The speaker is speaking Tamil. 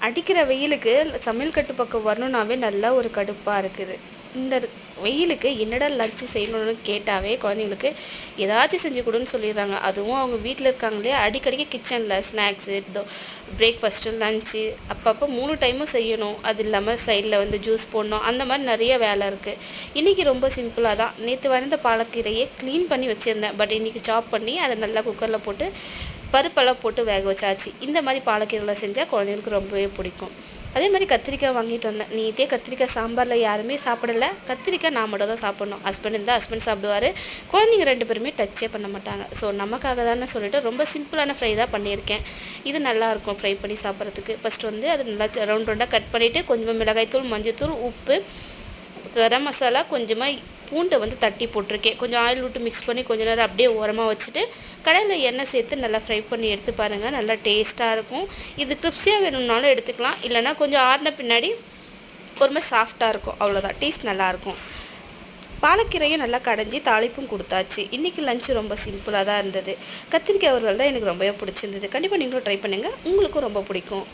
அடிக்கிற வெயிலுக்கு சமையல் கட்டு பக்கம் வரணுன்னாவே நல்லா ஒரு கடுப்பாக இருக்குது. இந்த வெயிலுக்கு என்னடா லஞ்ச் செய்யணும்னு கேட்டாவே குழந்தைங்களுக்கு ஏதாச்சும் செஞ்சு கொடுன்னு சொல்லிடுறாங்க. அதுவும் அவங்க வீட்டில் இருக்காங்களே அடிக்கடிக்கு கிச்சனில் ஸ்நாக்ஸு, பிரேக்ஃபாஸ்ட்டு, லஞ்சு அப்பப்போ 3 டைமும் செய்யணும். அது இல்லாமல் சைடில் வந்து ஜூஸ் போடணும். அந்த மாதிரி நிறைய வேலை இருக்குது. இன்றைக்கி ரொம்ப சிம்பிளாக தான் நேற்று வளர்ந்த பாலக்கீரையை க்ளீன் பண்ணி வச்சுருந்தேன். பட் இன்றைக்கி சாப் பண்ணி அதை நல்லா குக்கரில் போட்டு பருப்பெல்லாம் போட்டு வேக வச்சாச்சு. இந்த மாதிரி பாலக்கீரைலாம் செஞ்சால் குழந்தைங்களுக்கு ரொம்பவே பிடிக்கும். அதே மாதிரி கத்திரிக்காய் வாங்கிட்டு வந்தேன். நேற்றே கத்திரிக்காய் சாம்பாரில் யாருமே சாப்பிடலை. கத்திரிக்காய் நான் மட்டும் தான் சாப்பிட்ணும். ஹஸ்பண்ட் இருந்தால் ஹஸ்பண்ட் சாப்பிடுவார். குழந்தைங்க 2 பேருமே டச்சே பண்ண மாட்டாங்க. ஸோ நமக்காக தானே சொல்லிட்டு ரொம்ப சிம்பிளான ஃப்ரை தான் பண்ணியிருக்கேன். இது நல்லாயிருக்கும் ஃப்ரை பண்ணி சாப்பிட்றதுக்கு. ஃபஸ்ட்டு வந்து அது நல்லா ரவுண்ட் ரவுண்டாக கட் பண்ணிவிட்டு கொஞ்சமாக மிளகாய்த்தூள், மஞ்சள்தூள், உப்பு, கரம் மசாலா, கொஞ்சமாக பூண்டை வந்து தட்டி போட்டிருக்கேன். கொஞ்சம் ஆயில் விட்டு மிக்ஸ் பண்ணி கொஞ்சம் நேரம் அப்படியே ஓரமாக வச்சுட்டு கடாயில் எண்ணெய் சேர்த்து நல்லா ஃப்ரை பண்ணி எடுத்து பாருங்கள். நல்லா டேஸ்ட்டாக இருக்கும். இது கிரிப்ஸியாக வேணும்னாலும் எடுத்துக்கலாம். இல்லைனா கொஞ்சம் ஆறின பின்னாடி ஒரு மாதிரி சாஃப்டாக இருக்கும். அவ்வளோதான், டேஸ்ட் நல்லாயிருக்கும். பாலக்கீரையும் நல்லா கடைஞ்சி தாளிப்பும் கொடுத்தாச்சு. இன்றைக்கி லஞ்சு ரொம்ப சிம்பிளாக தான் இருந்தது. கத்திரிக்காய் வறுவல் தான் எனக்கு ரொம்பவே பிடிச்சிருந்தது. கண்டிப்பாக நீங்களும் ட்ரை பண்ணுங்கள். உங்களுக்கும் ரொம்ப பிடிக்கும்.